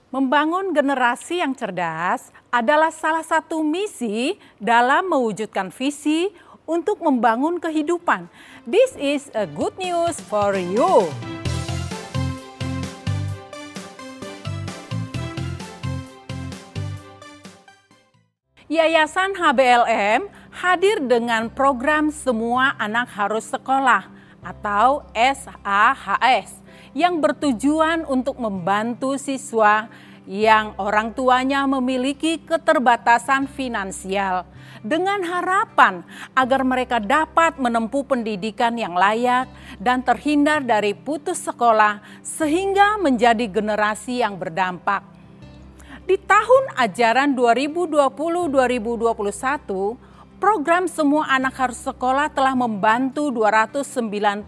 Membangun generasi yang cerdas adalah salah satu misi dalam mewujudkan visi untuk membangun kehidupan. This is a good news for you. Yayasan HBLM hadir dengan program Semua Anak Harus Sekolah atau SAHS yang bertujuan untuk membantu siswa yang orang tuanya memiliki keterbatasan finansial dengan harapan agar mereka dapat menempuh pendidikan yang layak dan terhindar dari putus sekolah sehingga menjadi generasi yang berdampak. Di tahun ajaran 2020-2021, program Semua Anak Harus Sekolah telah membantu 299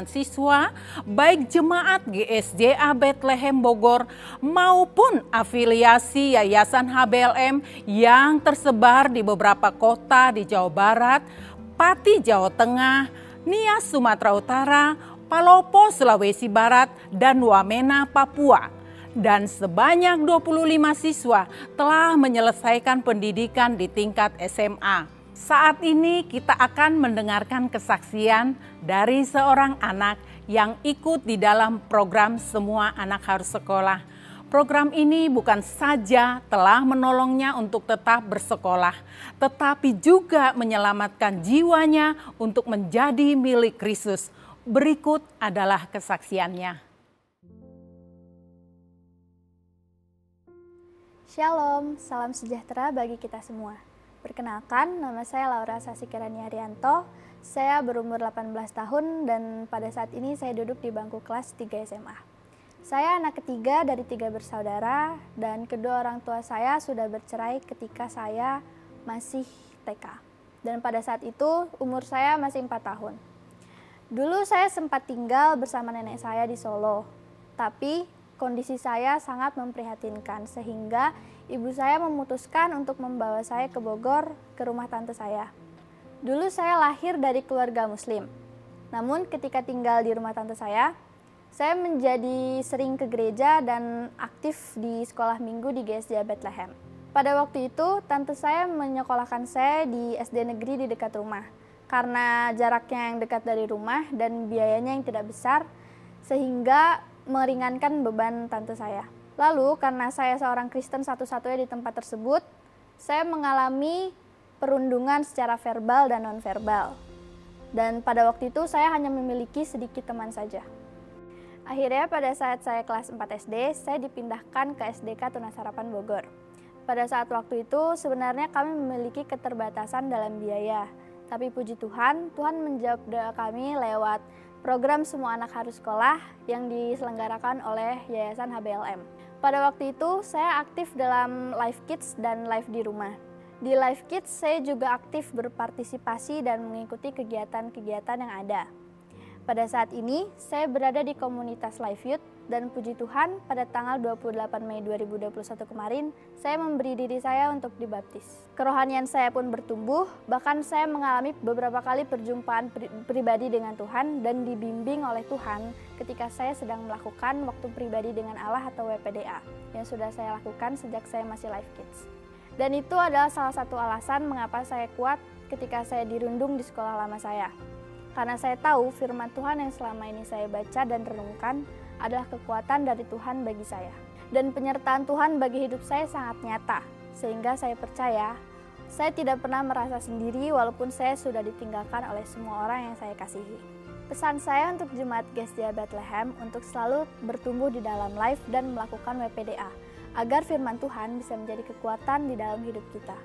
siswa, baik jemaat GSJA Bethlehem Bogor maupun afiliasi Yayasan HBLM yang tersebar di beberapa kota di Jawa Barat, Pati Jawa Tengah, Nias Sumatera Utara, Palopo Sulawesi Barat, dan Wamena Papua. Dan sebanyak 25 siswa telah menyelesaikan pendidikan di tingkat SMA. Saat ini kita akan mendengarkan kesaksian dari seorang anak yang ikut di dalam program Semua Anak Harus Sekolah. Program ini bukan saja telah menolongnya untuk tetap bersekolah, tetapi juga menyelamatkan jiwanya untuk menjadi milik Kristus. Berikut adalah kesaksiannya. Shalom, salam sejahtera bagi kita semua. Perkenalkan, nama saya Laura Sasikirani Haryanto. Saya berumur 18 tahun dan pada saat ini saya duduk di bangku kelas 3 SMA. Saya anak ketiga dari 3 bersaudara dan kedua orang tua saya sudah bercerai ketika saya masih TK. Dan pada saat itu umur saya masih 4 tahun. Dulu saya sempat tinggal bersama nenek saya di Solo, tapi kondisi saya sangat memprihatinkan sehingga ibu saya memutuskan untuk membawa saya ke Bogor ke rumah tante saya. Dulu saya lahir dari keluarga muslim. Namun ketika tinggal di rumah tante saya menjadi sering ke gereja dan aktif di sekolah minggu di GSJA Bethlehem. Pada waktu itu tante saya menyekolahkan saya di SD negeri di dekat rumah. Karena jaraknya yang dekat dari rumah dan biayanya yang tidak besar sehingga meringankan beban tante saya. Lalu karena saya seorang Kristen satu-satunya di tempat tersebut, saya mengalami perundungan secara verbal dan non-verbal. Dan pada waktu itu saya hanya memiliki sedikit teman saja. Akhirnya pada saat saya kelas 4 SD, saya dipindahkan ke SDK Tunasarapan Bogor. Pada saat waktu itu sebenarnya kami memiliki keterbatasan dalam biaya. Tapi puji Tuhan, Tuhan menjawab doa kami lewat program Semua Anak Harus Sekolah yang diselenggarakan oleh Yayasan HBLM. Pada waktu itu saya aktif dalam Life Kids dan Life di Rumah. Di Life Kids saya juga aktif berpartisipasi dan mengikuti kegiatan-kegiatan yang ada. Pada saat ini saya berada di komunitas Life Youth dan puji Tuhan pada tanggal 28 Mei 2021 kemarin saya memberi diri saya untuk dibaptis. Kerohanian saya pun bertumbuh, bahkan saya mengalami beberapa kali perjumpaan pribadi dengan Tuhan dan dibimbing oleh Tuhan ketika saya sedang melakukan waktu pribadi dengan Allah atau WPDA yang sudah saya lakukan sejak saya masih Life Kids. Dan itu adalah salah satu alasan mengapa saya kuat ketika saya dirundung di sekolah lama saya. Karena saya tahu firman Tuhan yang selama ini saya baca dan renungkan adalah kekuatan dari Tuhan bagi saya. Dan penyertaan Tuhan bagi hidup saya sangat nyata, sehingga saya percaya saya tidak pernah merasa sendiri walaupun saya sudah ditinggalkan oleh semua orang yang saya kasihi. Pesan saya untuk jemaat GSJA Bethlehem untuk selalu bertumbuh di dalam life dan melakukan WPDA, agar firman Tuhan bisa menjadi kekuatan di dalam hidup kita.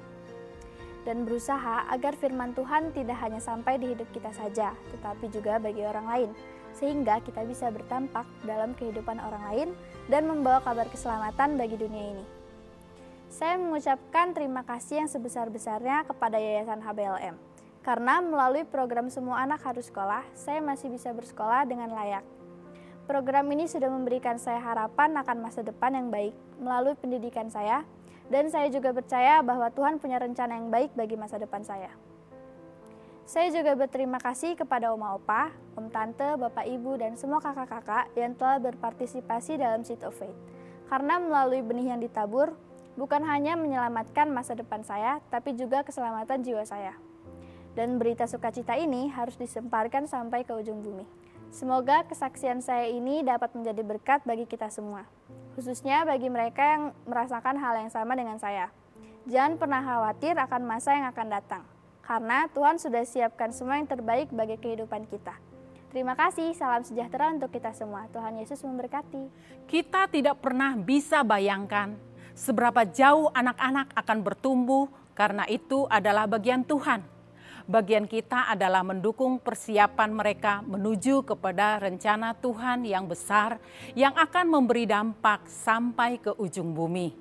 Dan berusaha agar firman Tuhan tidak hanya sampai di hidup kita saja, tetapi juga bagi orang lain, sehingga kita bisa bertampak dalam kehidupan orang lain dan membawa kabar keselamatan bagi dunia ini. Saya mengucapkan terima kasih yang sebesar-besarnya kepada Yayasan HBLM, karena melalui program Semua Anak Harus Sekolah, saya masih bisa bersekolah dengan layak. Program ini sudah memberikan saya harapan akan masa depan yang baik melalui pendidikan saya, dan saya juga percaya bahwa Tuhan punya rencana yang baik bagi masa depan saya. Saya juga berterima kasih kepada Oma Opa, Om Tante, Bapak Ibu, dan semua kakak-kakak yang telah berpartisipasi dalam Seed of Faith. Karena melalui benih yang ditabur, bukan hanya menyelamatkan masa depan saya, tapi juga keselamatan jiwa saya. Dan berita sukacita ini harus disemparkan sampai ke ujung bumi. Semoga kesaksian saya ini dapat menjadi berkat bagi kita semua, khususnya bagi mereka yang merasakan hal yang sama dengan saya. Jangan pernah khawatir akan masa yang akan datang, karena Tuhan sudah siapkan semua yang terbaik bagi kehidupan kita. Terima kasih, salam sejahtera untuk kita semua. Tuhan Yesus memberkati. Kita tidak pernah bisa bayangkan seberapa jauh anak-anak akan bertumbuh, karena itu adalah bagian Tuhan. Bagian kita adalah mendukung persiapan mereka menuju kepada rencana Tuhan yang besar yang akan memberi dampak sampai ke ujung bumi.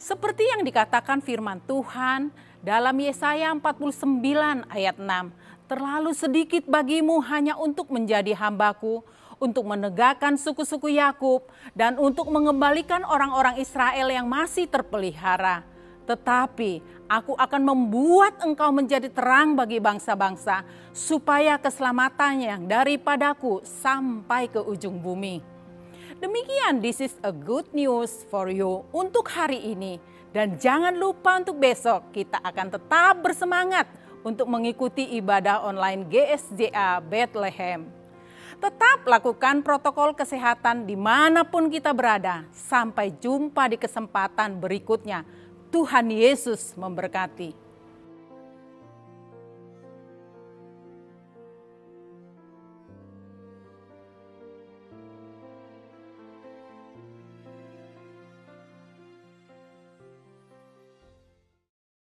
Seperti yang dikatakan firman Tuhan dalam Yesaya 49 ayat 6, terlalu sedikit bagimu hanya untuk menjadi hambaku, untuk menegakkan suku-suku Yakub, dan untuk mengembalikan orang-orang Israel yang masih terpelihara. Tetapi aku akan membuat engkau menjadi terang bagi bangsa-bangsa, supaya keselamatannya daripadaku sampai ke ujung bumi. Demikian, this is a good news for you untuk hari ini. Dan jangan lupa untuk besok kita akan tetap bersemangat untuk mengikuti ibadah online GSJA Bethlehem. Tetap lakukan protokol kesehatan dimanapun kita berada. Sampai jumpa di kesempatan berikutnya. Tuhan Yesus memberkati.